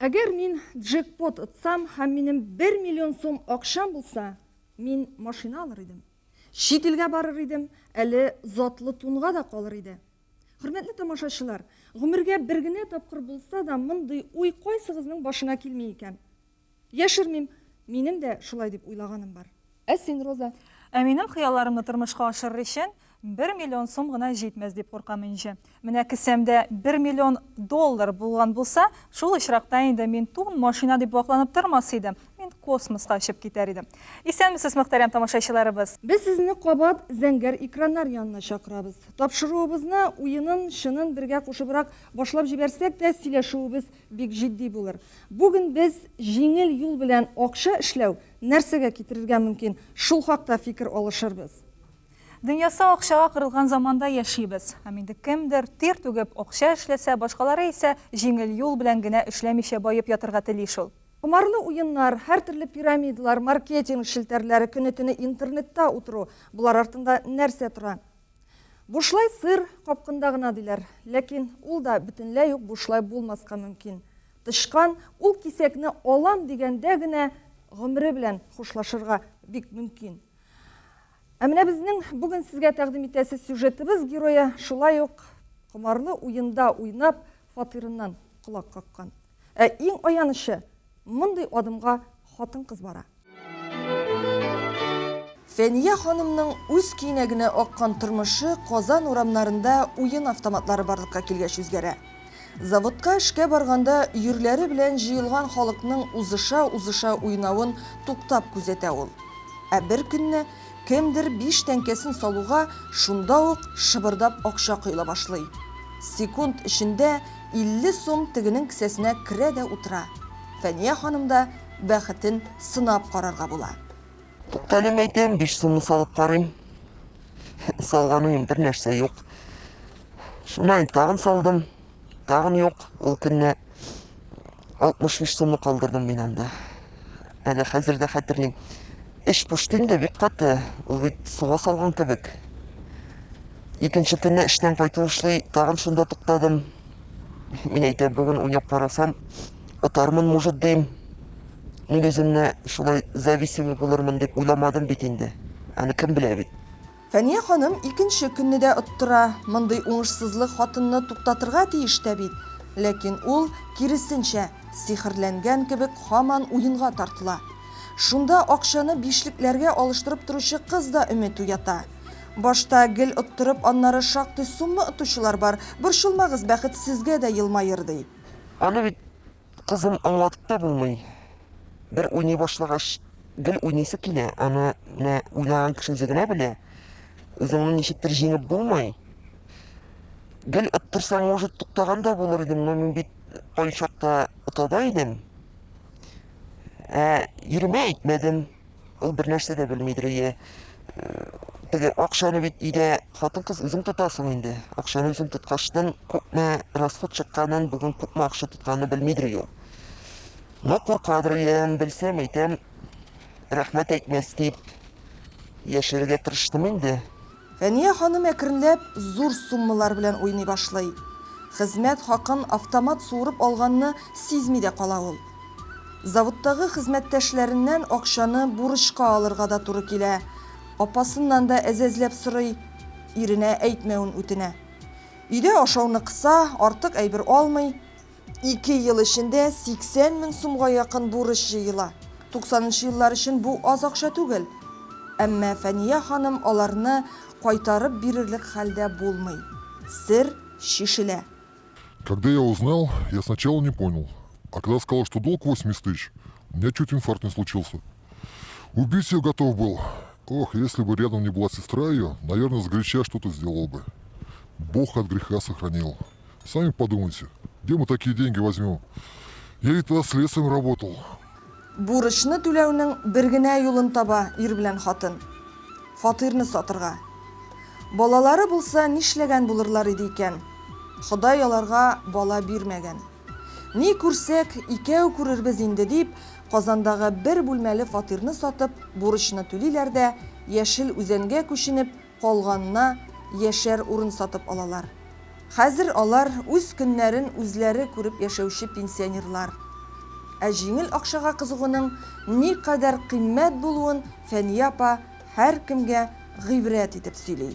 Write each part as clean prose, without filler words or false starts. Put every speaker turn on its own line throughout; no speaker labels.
Әгәр мин джекпот отсам һәм минем 1 миллион сум акчам булса, мин машина алыр идем. Чит илгә барыр идем, әле затлы тунга да калыр иде. Хөрмәтле тамашачылар, гомергә бер генә тапкыр булса да мондый уй кайсыгызның башына килми икән? Яшермим, минем дә шулай дип уйлаганым бар. Ә син, Роза?
Минем хыялларымны тормышка ашырыр өчен 1 миллион сум гына җитмәс дип куркам инде. Менә кесәмдә 1 миллион доллар булган булса, шул очракта инде мин тун машина дип вакланып тормас идем. Мин космоска очып китәр идем. Исәнмесез, мөхтәрәм тамашачыларыбыз?
Без сезне кабат зәңгәр экраннар янына чакырабыз. Тапшыруыбызны уенын, шынын бергә кушыбрак башлап җибәрсәк тә, сөйләшүебез бик җитди булыр. Бүген без җиңел юл белән акча эшләү нәрсәгә китерергә мөмкин? Шул хакта фикер алышырбыз.
Дөньясы акчага кырылган заманда яшибез. Һәм инде кемдер тир түгеп акча эшләсә, башкалары исә җиңел юл белән генә эшләмичә байып ятырга тели шул.
Кумарлы уеннар, һәр төрле пирамидалар, маркетинг шелтәрләре, көне-төне интернетта утыру, булар артында нәрсә тора? Бушлай сыр капкында гына диләр, ләкин ул да бөтенләй үк бушлай булмаска мөмкин. Тышкан ул кисәкне алам дигәндә генә гомере белән хушлашырга бик мөмкин. Әмінә безнең бүген сезгә тәкъдим итәсе сюжетыбыз героя шулай ук кумарлы уенда уйнап фатирыннан кулак каккан. Иң аянышы, мондый адымга хатын-кыз бара. Фәния ханымның үз киенәгенә аккан тормышы Казан урамнарында уен автоматлары барлыкка килгәч үзгәрә. Заводка эшкә барганда йөрләре белән җыелган халыкның узыша уйнавын туктап күзәтә ул. Ә бер көнне кемдер 5 тәңкәсен салуга шунда ук шыбырдап акча кыйла башлый. Секунд эчендә 50 сум тегенең кесәсенә керә дә утыра. Фәния ханым да бәхетен сынап карарга була.
Тәлем әйтәм, 5 сумны салып карыйм. Салганым бер нәрсә юк. Шуннан тагын салдым. Тагын юк. Ул көнне 65 сумны калдырдым мин анда. Әле хәзер дә хәтерлим. Эш пуштында бик каты, ул бит суга салган кебек. Икенче көнне эштән кайтышлый, тагын шунда туктадым. Мин әйтәм, бүген уйнап карасам, атармын, может, дим. Мин үземне шулай зависимый булырмын дип уйламадым бит инде. Аны кем белә бит.
Фәния ханым икенче көнне дә оттыра. Мондый уңышсызлык хатынны туктатырга тиеш тә бит. Ләкин ул киресенчә сихерләнгән кебек һаман уенга тартыла. Шунда акчаны бишлекләргә алыштырып торучы кыз да өмет уята. Башта гел оттырып, аннары шактый сумма отучылар бар. Борчылмагыз, бәхет сезгә дә елмаер ди.
Аны бит кызым аңлатып та булмый. Бер уйный башлагач, гел уйныйсы килә. Аны уйнаган кеше генә белә. Үзеңне ничектер җиңеп булмый. Гел оттырсаң, может, туктаган да булыр идем, но мин бит кайчакта отада идем. Йөрмә әйтмәдем. Ул бер нәрсә дә белмидер. Теге акчаны бит өйдә хатын-кыз үзең тотасың инде. Акчаны үзең тоткачтан күпме расход чыкканын, бүген күпме акча тотканны белмидер ул. Но куркадыр, белсәм әйтәм, рәхмәт әйтмәс дип яшәргә тырыштым инде.
Фәния ханым әкренләп зур суммалар белән уйный башлый. Хезмәт хакын автомат суырып алганны сизми дә кала ул. Заводтагы хезмәттәшләреннән акчаны бурычка алырга да туры килә. Апасыннан да әзәзләп сорый, иренә әйтмәвен үтенә. Өйдә ашауны кыса, артык әйбер алмый. 2 ел эчендә 80 мең сумга якын бурыч җыела. 90нчы еллар өчен бу аз акча түгел. Әмма Фәния ханым аларны кайтарып бирерлек хәлдә булмый. Сер шишелә.
Когда я узнал, я сначала не понял. А когда сказал, что долг 80 тысяч, у меня чуть инфаркт не случился. Убить ее готов был. Ох, если бы рядом не была сестра ее, наверное, сгоряча что-то сделал бы. Бог от греха сохранил. Сами подумайте, где мы такие деньги возьмем? Я ведь тогда следствием работал.
Бурычны түләүнең бер генә юлын таба ир белән хатын. Фатирны сатырга. Балалары булса нишләгән булырлар иде икән? Ходай аларга бала бирмәгән. Ни күрсәк, икәү күрербез инде дип, Казандагы бер бүлмәле фатирны сатып, бурычны түлиләр дә, яшел үзәнгә күченеп, калганына яшәр урын сатып алалар. Хәзер алар үз көннәрен үзләре күреп яшәүче пенсионерлар. Ә җиңел акчага кызыгуның ни кадәр кыйммәт булуын Фәния апа һәркемгә гыйбрәт итеп сөйли.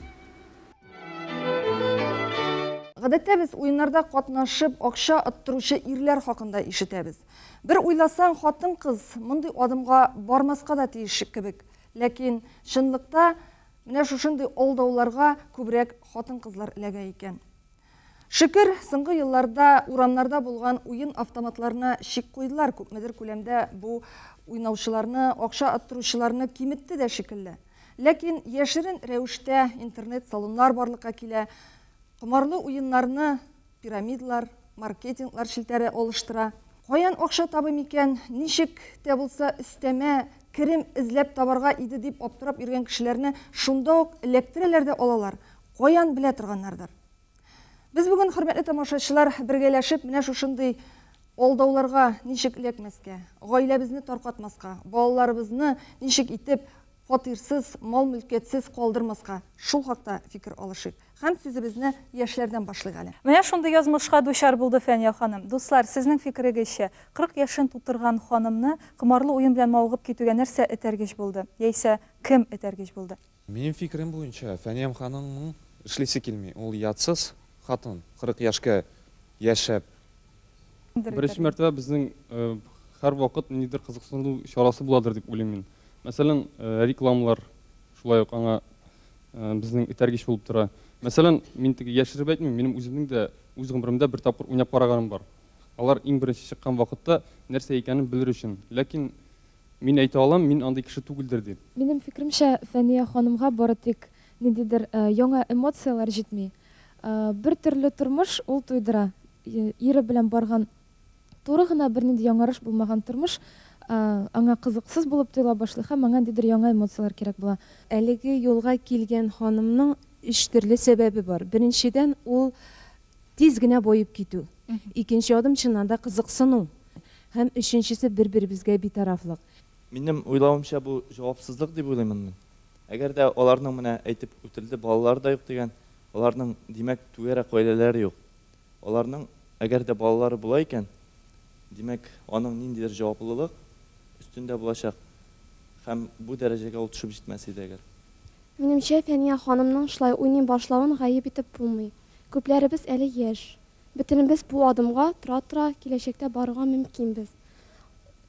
Гадәттә без уеннарда катнашып акча оттыручы ирләр хакында ишетәбез. Бер уйласаң, хатын-кыз мондый адымга бармаска да тиеш кебек. Ләкин чынлыкта менә шушындый алдауларга күбрәк хатын-кызлар эләгә икән. Шөкер, соңгы елларда урамнарда булган уен автоматларына шик куйдылар. Күпмедер күләмдә бу уйнаучыларны, акча оттыручыларны киметте дә шикелле. Ләкин яшерен рәвештә интернет-салоннар барлыкка килә. Кымарлы уеннарны пирамидлар, маркетинглар шелтәре алыштыра. Каян акча табым икән, ничек тә булса өстәмә керем эзләп табарга иде дип аптырап йөргән кешеләрне шунда ук эләктерәләр дә алалар. Каян белә торганнардыр. Без бүген, хөрмәтле тамашачылар, бергәләшеп менә шушындый алдауларга ничек эләкмәскә, гаиләбезне таркатмаска, балаларыбызны ничек итеп фатирсыз, мал-мөлкәтсез калдырмаска, шул хакта фикер алышыйк. Һәм сүзебезне яшьләрдән башлыйк әле.
Менә шундый язмышка дучар булды Фәния ханым. Дуслар, сезнең фикерегезчә, 40 яшын тутырган ханымны кымарлы уен белән мавыгып китүгә нәрсә этәргеч булды? Яисә кем этәргеч булды?
Минем фикерем буенча, Фәния ханымның эшлисе килми. Ул ятсыз хатын, 40 яшькә яшәп.
Беренче мәртәбә безнең һәр вакыт нидер кызыксыну чарасы буладыр дип уйлыйм мин. Мәсәлән, рекламалар шулай ук аңа безнең этәргеч булып тора. Мәсәлән, мин теге яшереп әйтмим, минем үземнең дә үз гомеремдә бер тапкыр уйнап караганым бар. Алар иң беренче чыккан вакытта нәрсә икәнен белер өчен. Ләкин мин әйтә алам, мин андый кеше түгелдер дип.
Минем фикеремчә, Фәния ханымга бары тик ниндидер яңа эмоциялар җитми. Бер төрле тормыш ул туйдыра. Ире белән барган туры гына бернинди яңарыш булмаган тормыш аңа кызыксыз булып тоела башлый һәм аңа ниндидер яңа эмоциялар кирәк була.
Әлеге юлга килгән ханымның үч төрле сәбәбе бар. Беренчедән, ул тиз генә боеп китү. Икенче адым чыннан да кызыксыну. Һәм өченчесе бер-беребезгә битарафлык.
Минем уйлавымча бу җавапсызлык дип уйлыйм мин. Әгәр дә аларның менә әйтеп үтелде, балалар да юк дигән, аларның димәк түгәрәк гаиләләре юк. Аларның әгәр дә балалары була икән, димәк аның ниндидер җаваплылык өстендә булачак. Һәм бу дәрәҗәгә ул төшеп җитмәс иде әгәр.
Минемчә, Фәния ханымның шулай уйный башлавын гаеп итеп булмый. Күпләребез әле яшь. Бөтенебез бу адымга тора-тора киләчәктә барырга мөмкинбез.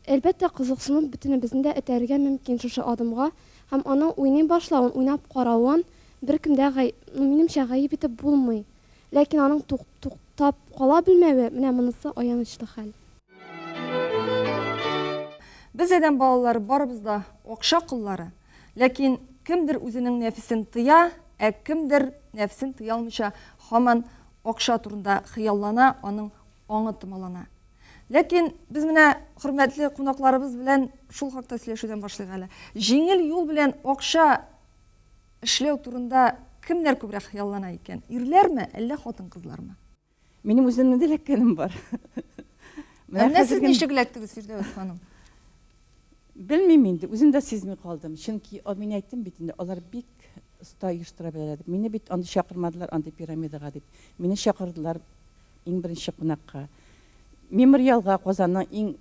Әлбәттә, кызыксыну бөтенебезне дә этәргә мөмкин шушы адымга, һәм аның уйный башлавын, уйнап каравын беркемдә минемчә гаеп итеп булмый. Ләкин аның туктап кала белмәве, менә монысы аянычлы хәл.
Без әдәм балалары барыбыз да акча куллары. Ләкин кемдер үзенең нәфисен тыя, кемдер нәфсен тыя алмыйча һаман акча турында хыяллана, аның аңы томалана. Ләкин без менә хөрмәтле кунакларыбыз белән шул хакта сөйләшүдән башлыйк әле. Җиңел юл белән акча эшләү турында кемнәр күбрәк хыяллана икән? Ирләрме, әллә хатын-кызлармы?
Минем үземнең дә эләккәнем бар.
Менә сез ничек эләктегез, Фирдәүс ханым?
Белмим инде, үзем дә сизми калдым. Чөнки мин әйттем бит инде, алар бик оста оештыра беләләр. Мине бит андый чакырмадылар, андый пирамидага дип. Мине чакырдылар иң беренче кунакка. Мемориалга, Казанның иң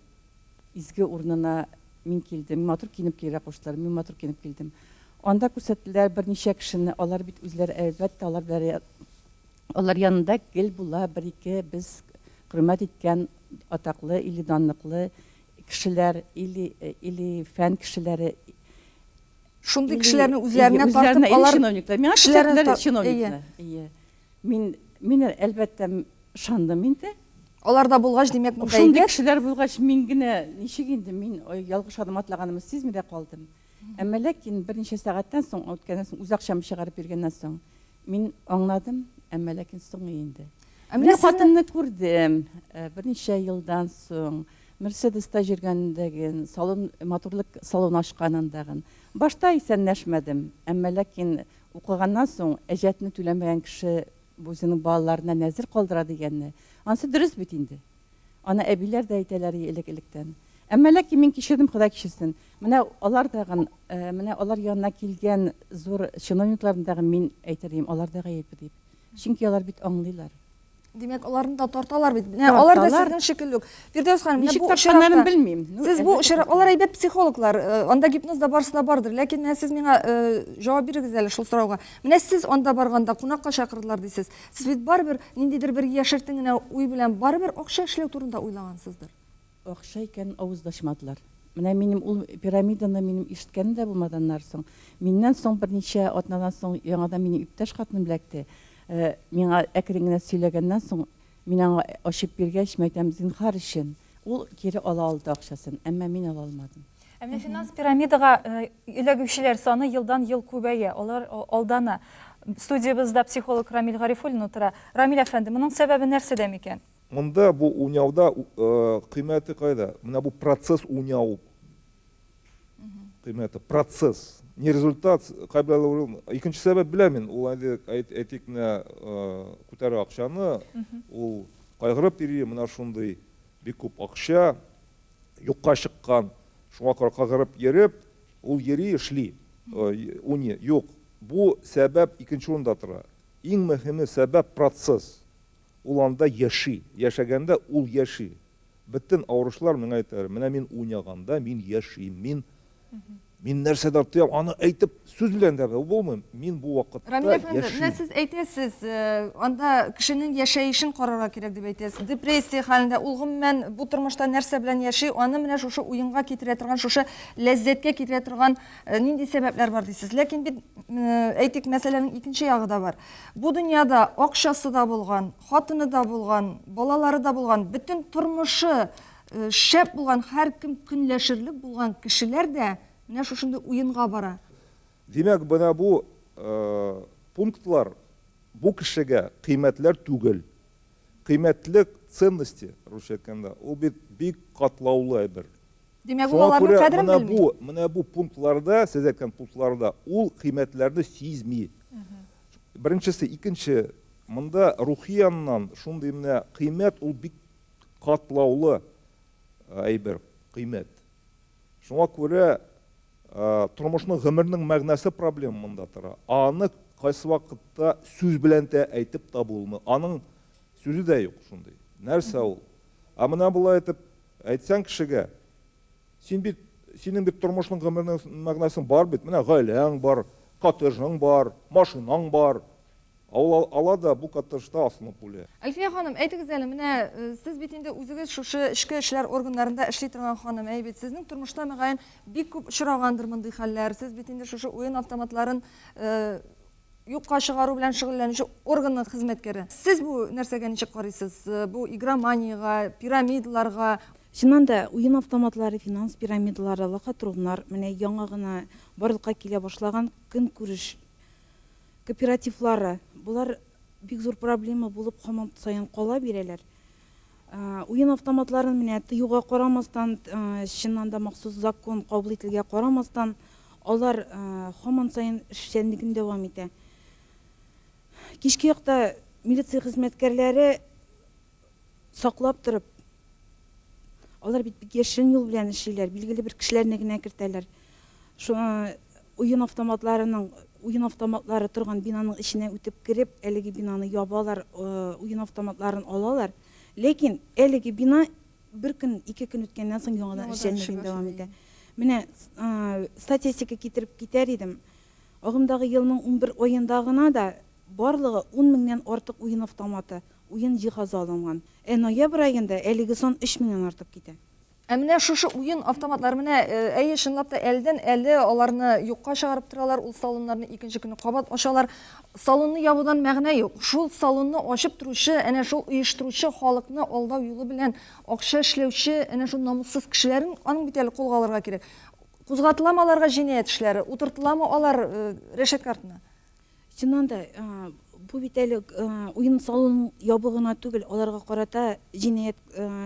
изге урынына мин килдем. Матур киенеп килә куштылар, мин матур киенеп килдем. Анда күрсәттеләр берничә кешене, алар бит үзләре әлбәттә алар янында гел була, бер-ике без хөрмәт иткән атаклы или данлыклы кешеләр или фән кешеләре.
Шундый кешеләрне үзләренә тартып алар
чиновниклар. Миңа кешеләр чиновниклар. Мин әлбәттә шандым инде.
Аларда булгач, димәк, монда
шундый кешеләр булгач, мин генә ничек инде, мин ялгыш адым атлаганымны сизми дә калдым. Әмма ләкин берничә сәгатьтән соң, үткәннән соң, үз акчамны чыгарып биргәннән соң, мин аңладым, әмма ләкин соң инде. Мин хатынны күрдем, берничә елдан соң, Мерседеста җиргәндәге салон, матурлык салон ашканындагы. Башта исәнләшмәдем, әмма ләкин укыганнан соң, әҗәтне түләмәгән кеше үзенең балаларына нәзер калдыра дигәнне. Ансы дөрес бит инде. Аны әбиләр дә әйтәләр элек-электән. Әмма ләкин мин кичердем, Ходай кичерсен. Менә алар дагы, менә алар янына килгән зур чиновникларны дагы мин әйтәрем, алар да гаеп дип. Чөнки алар бит аңлыйлар.
Демәк, аларны да тарталар бит. Алар да
Тарталар.
сезнең шикелле үк. Фирдәүс ханым,
Ничек
бу
тартканнарын
очракта-
белмим.
Сез бу алар әйбәт психологлар, анда гипноз да барысы да бардыр. Ләкин менә сез миңа җавап бирегез әле шул сорауга. Менә сез анда барганда кунакка чакырдылар дисез. Сез бит барбер ниндидер бер яшертен генә уй белән барбер акча эшләү турында уйлагансыздыр.
Акча икән авыздашмадылар. Менә минем ул пирамиданы минем ишеткәнем дә булмаганнар соң. Миннән соң берничә атнадан соң яңадан минем иптәш хатыным беләкте. Миңа әкрен генә сөйләгәннән соң мин аңа ачып биргәч, мәйтәм зинһар өчен. Ул кире ала алды акчасын, әмма мин ала алмадым.
Менә финанс пирамидага эләгүчеләр саны елдан-ел күбәя. Алар алдана. Студиябызда психолог Рамил Гарифуллин утыра. Рамил әфәнде, моның сәбәбе нәрсәдә микән?
Монда бу уйнауда кыйммәте кайда? Менә бу процесс уйнау. Кыйммәте процесс. Не результат, кайберләр икенче сәбәп беләмен. Ул әйтик менә күтәрә акчаны, ул кайгырып йөри, менә шундый бик күп акча юкка чыккан. Шуңа кайгырып йөреп, ул йөри эшли. Уни юк. Бу сәбәп икенче урында тора. Иң мөһиме сәбәп процесс. Ул анда яши. Яшәгәндә ул яши. Бөтен авырышлар миңа әйтәләр. Менә мин уйнаганда мин яшим, мин нәрсәдер тоям, аны әйтеп сүз белән дә булмый. Мин бу вакытта
Рамил әфәнде, менә
яшим.
сез әйтәсез, анда кешенең яшәешен карарга кирәк дип әйтәсез. Депрессия хәлендә ул гомумән бу тормышта нәрсә белән яши, аны менә шушы уенга китерә торган, шушы ләззәткә китерә торган нинди сәбәпләр бар дисез. Ләкин бит әйтик, мәсьәләнең икенче ягы да бар. Бу дөньяда акчасы да булган, хатыны да булган, балалары да булган, бөтен тормышы шәп булган, һәркем көнләшерлек булган кешеләр дә менә шушында уенга бара.
Димәк, менә бу пунктлар бу кешегә кыйммәтләр түгел. Кыйммәтлек ценности, русча әйткәндә, ул бит бик катлаулы әйбер.
Демәк, ул аларның кадерен белми.
Менә бу пунктларда, сез әйткән пунктларда, ул кыйммәтләрне сизми. Беренчесе, икенче, монда рухи яннан шундый менә кыйммәт ул бик катлаулы әйбер, кыйммәт. Шуңа күрә тормышның гомернең мәгънәсе проблема монда тора. Аны кайсы вакытта сүз белән дә әйтеп та булмый. Аның сүзе дә юк шундый. Нәрсә ул? Менә булай әйтеп әйтсәң кешегә, синең бит тормышның гомернең мәгънәсең бар бит. Менә гаиләң бар, коттеджың бар, машинаң бар. Ала да бу коттеджда асылып үлә.
Әлфия ханым, әйтегез әле, менә сез бит инде үзегез шушы эчке эшләр органнарында эшли торган ханым, әйбит, сезнең тормышта мөгаен бик күп очрагандыр мондый хәлләр. Сез бит инде шушы уен автоматларын юкка чыгару белән шөгыльләнүче органның хезмәткәре. Сез бу нәрсәгә ничек карыйсыз? Бу игроманияга, пирамидаларга?
Чыннан да уен автоматлары, финанс пирамидалары, лохотруннар, менә яңа гына барлыкка килә башлаган көнкүреш кооперативлары, булар бик зур проблема булып һаман саен кала бирәләр. Уен автоматларын менә тыюга карамастан, чыннан да махсус закон кабул ителгәнгә карамастан, алар һаман саен эшчәнлеген дәвам итә. Кичке якта милиция хезмәткәрләре саклап торып, алар бит бик яшен юл белән эшлиләр, билгеле бер кешеләрне генә кертәләр. Шуңа уен автоматлары торган бинаның içine үтеп кереп, әлеге бинаны ябалар, уен автоматларын алалар. Ләкин әлеге бина бер көн, 2 көн үткәннән соң яңадан эшләнүен дәвам итә. Менә статистика китереп китәр идем. Агымдагы елның 11 аенда гына да барлыгы 10 меңнән артык уен автоматы, уен җиһазы алынган. Ноябрь аенда әлеге сон 3 меңнән артып китә.
Менә шушы уен автоматлары менә әйе чынлап та әлдән әле аларны юкка чыгарып торалар, ул салоннарны икенче көнне кабат ачалар. Салонны ябудан мәгънә юк. Шул салонны ачып торучы, әнә шул оештыручы халыкны алдау юлы белән акча эшләүче, әнә шул намуссыз кешеләрен аның бит әле кулга алырга кирәк. Кузгатыламы аларга җинаять эшләре, утыртыламы алар решетка артына?
Чыннан да бу бит әле уен салон ябыгына түгел, аларга карата җинаять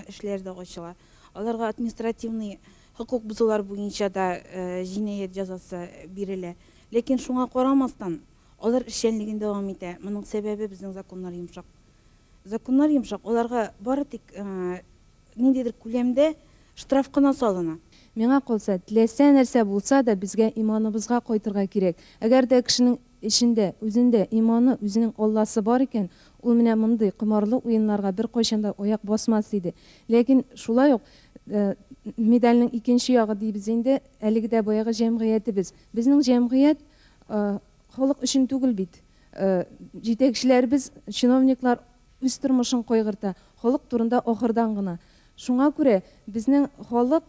эшләре дә ачыла. Аларга административный хукук бузулар буенча да җинаять җәзасы бирелә. Ләкин шуңа карамастан алар эшчәнлеген дәвам итә. Моның сәбәбе безнең законнар йомшак. Законнар йомшак, аларга бары тик ниндидер күләмдә штраф кына салына.
Миңа калса, теләсә нәрсә булса да безгә иманыбызга кайтырга кирәк. Әгәр дә кешенең
ішінде, үзінде иманы, үзінің Алласы бар екен, ул менә мондый кымарлы уеннарга бер кайчанда аяк басмас иде. Ләкин шулай ук медальнең икенче ягы дибез инде, әлеге дә баягы җәмгыятебез. Безнең җәмгыять халык өчен түгел бит. Җитәкчеләребез, чиновниклар үз тормышын кайгырта, халык турында ахырдан гына. Шуңа күрә безнең халык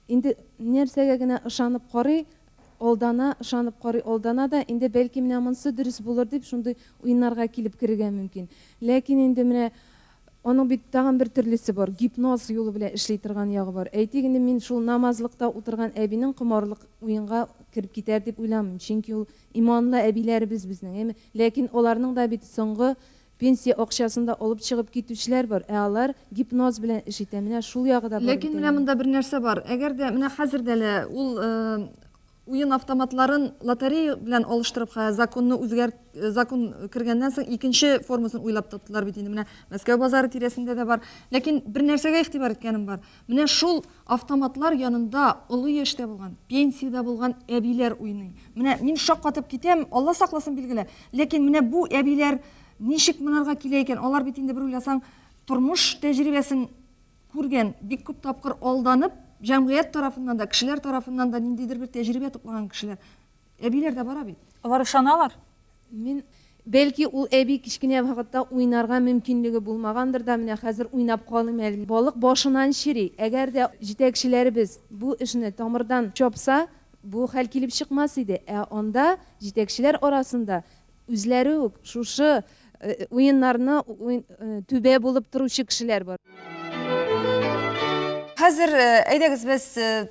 инде нәрсәгә генә ышанып карый, ышанып карый, алдана да, инде бәлки менә монсы дөрес булыр дип шундый уеннарга килеп керергә мөмкин. Ләкин инде менә аның бит тагын бер төрлесе бар, гипноз юлы белән эшли торган ягы бар. Әйтик инде мин шул намазлыкта утырган әбинең кымарлык уенга кирип китәр дип уйламыйм. Чөнки ул иманлы әбиләребез безнең. Ләкин аларның да бит соңгы пенсия акчасында алып чыгып китүчеләр бар. Алар гипноз белән эш итә. Менә шул ягы да бар.
Ләкин менә монда бер нәрсә бар. Әгәр дә менә хәзер дә ул уен автоматларын лотерея белән алыштырып, закон кергәннән соң икенче формасын уйлап таптылар бит инде. Менә Мәскәү базары тирәсендә дә бар. Ләкин бер нәрсәгә игътибар иткәнем бар. Менә шул автоматлар янында олы яшьтә булган, пенсиядә булган әбиләр уйный. Менә мин шаккатып китәм, Алла сакласын билгеле. Ләкин менә бу әбиләр ничек монарга килә икән? Алар бит инде бер уйласаң, тормыш тәҗрибәсен күргән, бик күп тапкыр алданып, җәмгыять тарафыннан да, кешеләр тарафыннан да ниндидер бер тәҗрибә туплаган кешеләр. Әбиләр дә бара бит.
Алар ышаналар.
Мин бәлки ул әби кичкенә вакытта уйнарга мөмкинлеге булмагандыр да, менә хәзер уйнап калыйм әле. Балык башыннан чири. Әгәр дә җитәкчеләребез бу эшне тамырдан чопса, бу хәл килеп чыкмас иде. Анда җитәкчеләр арасында үзләре үк шушы уеннарны түбә булып торучы кешеләр бар.
Хәзер әйдәгез без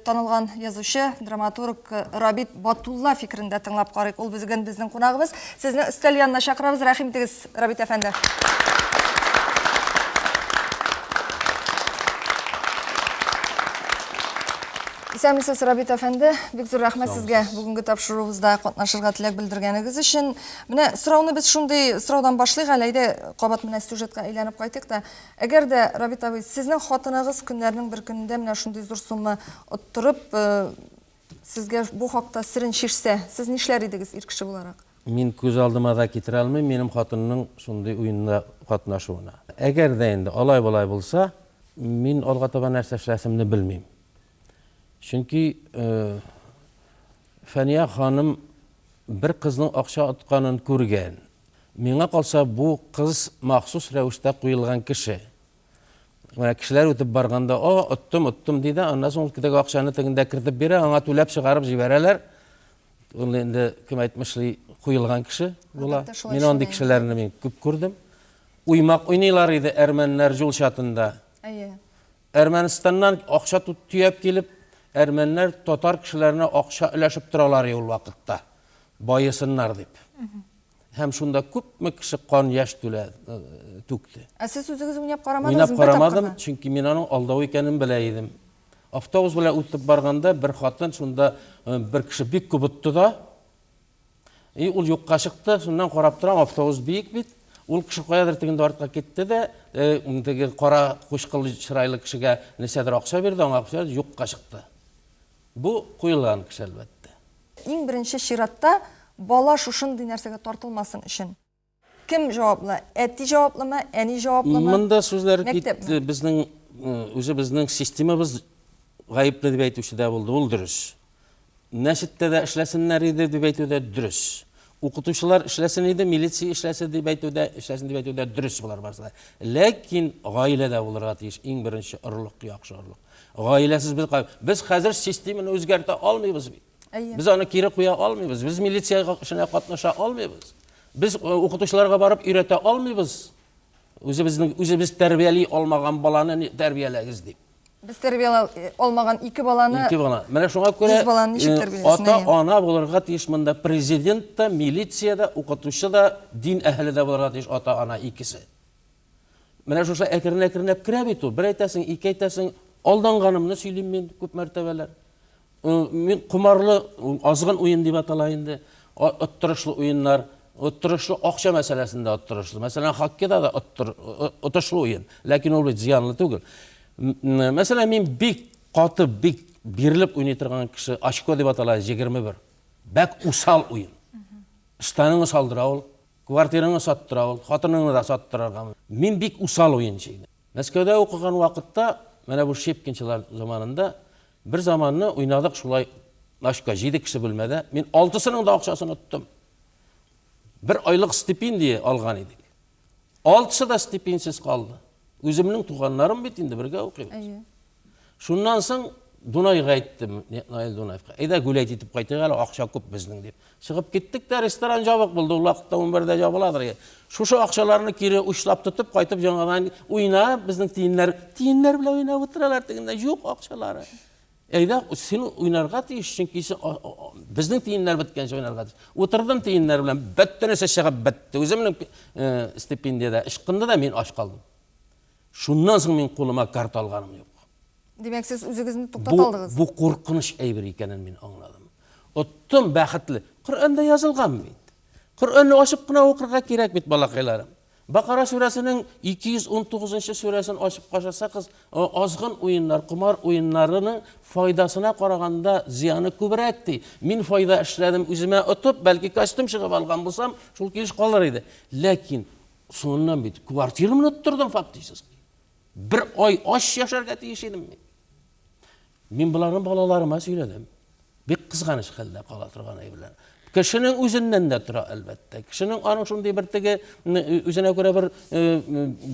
танылган язучы, драматург Рабит Батулла фикерендә тыңлап карыйк. Ул безнең кунагыбыз. Сезне өстәл янына чакырабыз. Рәхим итегез, Рабит әфәнде. Исәнмесез, Рабит әфәнде. Бик зур рәхмәт сезгә бүгенге тапшыруыбызда катнашырга теләк белдергәнегез өчен. Менә сорауны без шундый сораудан башлыйк әле, әйдә кабат менә сюжетка әйләнеп кайтыйк та. Әгәр дә Рабит абый, сезнең хатыныгыз көннәрнең бер көнендә менә шундый зур сумма оттырып, сезгә бу хакта сирен шишсә, сез нишләр идегез ир кеше буларак?
Мин күз алдыма да китерә алмыйм минем хатынның шундый уенда катнашуына. Әгәр дә инде алай-болай булса, мин алга таба нәрсә эшләсемне белмим. Чөнки Фәния ханым бер кызның акча атканын күргән. Миңа калса бу кыз махсус рәвештә куелган кеше. Менә кешеләр үтеп барганда, оттым диде, аннан соң китәге акчаны тегендә кертеп бирә, аңа түләп чыгарып җибәрәләр. Ул инде кем әйтмешли куелган кеше була. Мин андый кешеләрне мин күп күрдем. Уймак уйныйлар иде әрмәннәр юл чатында. Әрмәнстаннан акча төяп килеп, әрмәннәр татар кешеләренә акча өләшеп торалар ул вакытта. Байысыннар дип. Һәм шунда күпме кеше кан яшь түкте.
Сез үзегез уйнап карамадыңызмы?
Уйнап карамадым, чөнки мин аның алдау икәнен белә идем. Автобус белән үтеп барганда бер хатын шунда бер кеше бик күп утты да. Ул юкка чыкты, шуннан карап торам, автобус бик бит. Ул кеше каядыр тегендә артка китте дә, ундагы кара кушкылы чырайлы кешегә нәрсәдер акча бирде, аңа акча юкка чыкты. Бу куелган кеше әлбәттә.
Иң беренче чиратта бала шушындый нәрсәгә тартылмасын өчен кем җаваплы? Әти җаваплымы, әни җаваплымы?
Монда сүзләр китте, безнең системабыз гаепле дип әйтүче дә булды, ул дөрес. Мәчеттә дә эшләсеннәр иде дип әйтү дә дөрес. Укытучылар эшләсен иде, милиция эшләсен дип әйтү дә дөрес булар барса. Ләкин гаиләдә булырга тиеш иң беренче орлык, яхшы орлык. Гаиләсез без хәзер системаны үзгәртә алмыйбыз бит. Без аны кире куя алмыйбыз. Без милицияга эшенә катнаша алмыйбыз. Без укытучыларга барып өйрәтә алмыйбыз. Үзебез тәрбияли алмаган баланы тәрбияләгез дип.
Без тәрбияли алмаган ике баланы.
Менә шуңа күрә ата-ана булырга тиеш монда президент та, милиция да, укытучы да, дин әһле дә булырга тиеш ата-ана икесе. Менә шуша әкрен-әкренләп керә бит ул. Бер әйтәсең, ике әйтәсең, алданганымны сөйлим мин күп мәртәбәләр. Мин кумарлы азгын уен дип атала инде. Оттырышлы уеннар, оттырышлы акча мәсьәләсендә оттырышлы. Мәсәлән, хоккейда да оттырышлы уен, ләкин ул бит зыянлы түгел. Мәсәлән, мин бик каты, бик бирелеп уйный торган кеше очко дип атала 21. Бәк усал уен. Штаныңы салдыра ол, квартираңы саттыра ол, хатыныңы да саттырарға. Мен бик усал ойыншы едім. Мәскеуде оқыған вақытта, менә бұл Шепкиншілер заманында, бір заманны ойнадық шулай ашқа 7 кіші бөлмеде. Мен 6-сының да ақшасын ұттым. Бір айлық стипендия алған едік. 6-сы да стипендиясыз қалды. Өзімнің туғанларым бет енді бірге оқимыз. Шуннан соң Дунайға айттым, Наил Дунаевқа. Әйдә гулять етіп қайтайық әлі, ақша көп біздің деп. Шығып кеттік та ресторан жабық болды, ол уақытта 11-де жабыладыр. Шушы ақшаларны кері ұшлап тұтып, қайтып жаңадан ойна, біздің тиінлер біле ойнап отыралар дегенде, жоқ ақшалары. Әйдә сен ойнарға тиіс, чөнки біздің тиінлер біткенше ойнарға тиіс. Отырдым тиінлер білен, бәттінесі шығып бітті. Өзімнің стипендияда, ішқында да мен аш қалдым. Шуннан соң мен қолыма карта алғаным жоқ.
Демек, сіз өзіңізді тоқтаталдыңыз.
Бұл қорқыныш әйбір екенін мен аңладым. Оттым бәхетлі. Құр'анда жазылған бейт. Құр'анны ашып қына оқырға керек бейт балақайларым. Бақара сүресінің 219 сүресін ашып қашасақыз, азғын ойындар, құмар ойындарының файдасына қарағанда зияны көбірек дей. Мен файда ішіледім өзіме ұтып, бәлкі костюм шығып алған болсам, шул келіш қалар еді. Ләкин, соңынан бейт, квартирымын ұттырдым фактически. Bir ay aş yaşarga tiyişedim men. Men bularning balalarıma söyledim. Bek kızganış halda qala turgan aybilar. Kişinin özünden de tura elbette. Kişinin anın şunday bir tege özüne göre bir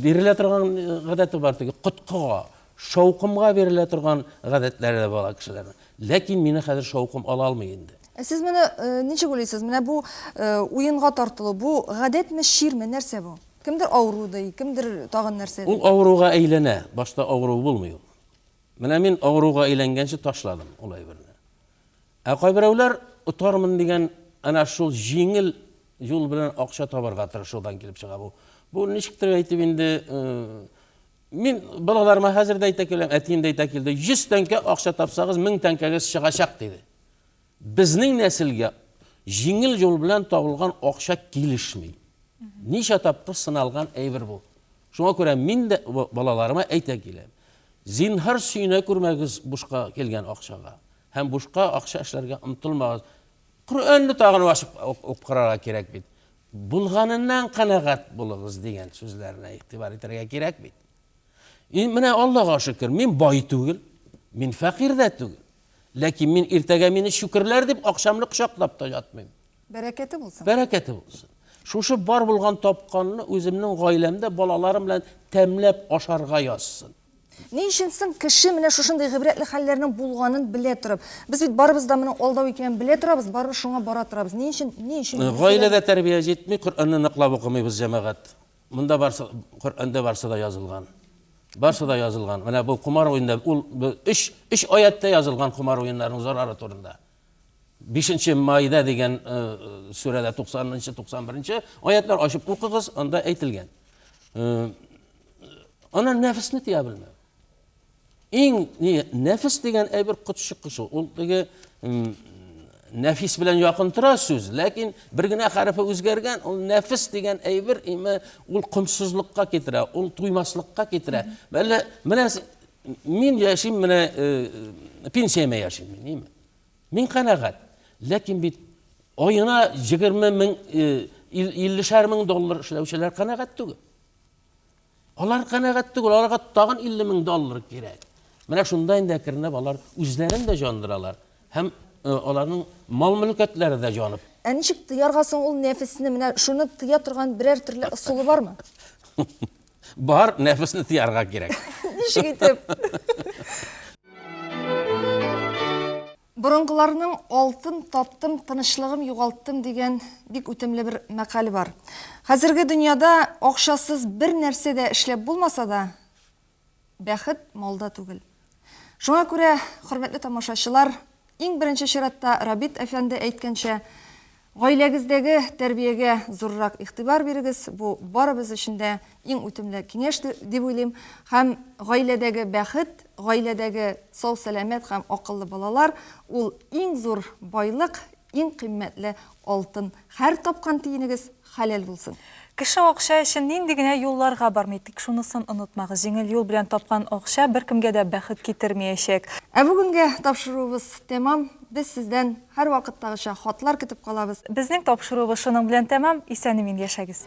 berile turgan gadati var tege qutqa, şauqımga berile turgan gadatları da bala kişilerin. Lakin meni hazır şauqım ala almayındı.
Siz meni neçe ойлайсыз? Менә bu уенга тартылу, bu гадәтме, ширме, нәрсә бу? Кемдер аурудай, кемдер тагын нәрсә?
Ул ауруга әйләнә, башта ауру булмый ул. Менә мин ауруга әйләнгәнче ташладым ул әйберне. Ә кайберәүләр утармын дигән ана шул җиңел юл белән акча табарга тырышудан килеп чыга бу. Бу ничектер әйтеп инде мин балаларыма хәзер дә әйтә киләм, әтием дә әйтә килде. 100 тәңкә акча тапсагыз 1000 тәңкәгә чыгачак диде. Безнең нәселгә җиңел юл белән табылган акча килешми. Ничә тапкыр сыналган әйбер бу. Шуңа күрә мин дә балаларыма әйтә киләм. Зинһар сөйнә күрмәгез бушка килгән акчага. Һәм бушка акча эшләргә омтылмагыз. Құр'анны тагын ашып оқырга кирәк бит. Булганыннан канагат булыгыз дигән сүзләрне игътибар итәргә кирәк бит. Менә Аллаһка шөкер, мин бай түгел, мин фәкыйрь дә түгел. Ләкин мин иртәгә мине шүкерләр дип акшамны кочаклап та ятмыйм.
Бәрәкәте булсын.
Бәрәкәте булсын. Шушы бар булган тапканны үземнең гаиләмдә балаларым белән тәмләп ашарга язсын.
Ни өчен соң кеше менә шушындай гыйбрәтле хәлләрнең булганын белә торып, без бит барыбыз да моның алдау икәнен белә торабыз, барыбыз шуңа бара торабыз. Ни өчен?
Гаиләдә тәрбия җитми, Коръанны ныклап укымыйбыз җәмәгать. Монда барса Коръанда барса да язылган. Барса да язылган. Менә бу кумар уенда ул 3 аятта язылган кумар уеннарының зарары турында. 5 Майда дигән сүрәдә 90-нчы 91-нче аятлар ачып укыгыз, анда әйтелгән. Ана нәфесне тия белмәү. Иң нәфес дигән әйбер кытчык кышу. Ул теге нәфис белән якын тора сүз, ләкин бер генә хәрефе үзгәргән, ул нәфес дигән әйбер ул кымсызлыкка китерә, ул туймаслыкка китәрә. Менә мин яшим, менә пенсияма яшим мин. Мин канагат. Ләкин бит айына 20 мең, 50 мең доллар эшләүчеләр канагат түгел. Алар канагат түгел, аларга тагын 50 мең доллар кирәк. Менә шунда инде кернәп алар үзләрен дә җандыралар. Һәм аларның мал-мөлкәтләре дә җанып.
Ә ничек тыярга соң ул нәфесне, менә шуны тыя торган берәр төрле ысулы бармы?
Бар, нәфесне тыярга кирәк.
Ничек итеп? Борынгыларның алтын таптым, тынычлыгым югалттым дигән бик үтемле бер мәкале бар. Хәзерге дөньяда акчасыз бер нәрсә дә эшләп булмаса да, бәхет малда түгел. Шуңа күрә, хөрмәтле тамашачылар, иң беренче чиратта Рабит әфәнде әйткәнчә, гаиләгездәге тәрбиягә зуррак игътибар бирегез. Бу барыбыз өчен дә иң үтемле киңәш дип уйлыйм. Һәм гаиләдәге бәхет, гаиләдәге сау-сәламәт һәм акыллы балалар ул иң зур байлык, иң кыйммәтле алтын. Һәр тапкан тиенегез хәләл булсын.
Кеше акча өчен нинди генә юлларга бармый, тик шунысын онытмагыз. Җиңел юл белән тапкан акча беркемгә дә бәхет китермәячәк.
Ә бүгенгә тапшыруыбыз тәмам. Без сездән һәр вакыттагыча хатлар көтеп калабыз.
Безнең тапшыруыбыз шуның белән тәмам. Исән-имин яшәгез.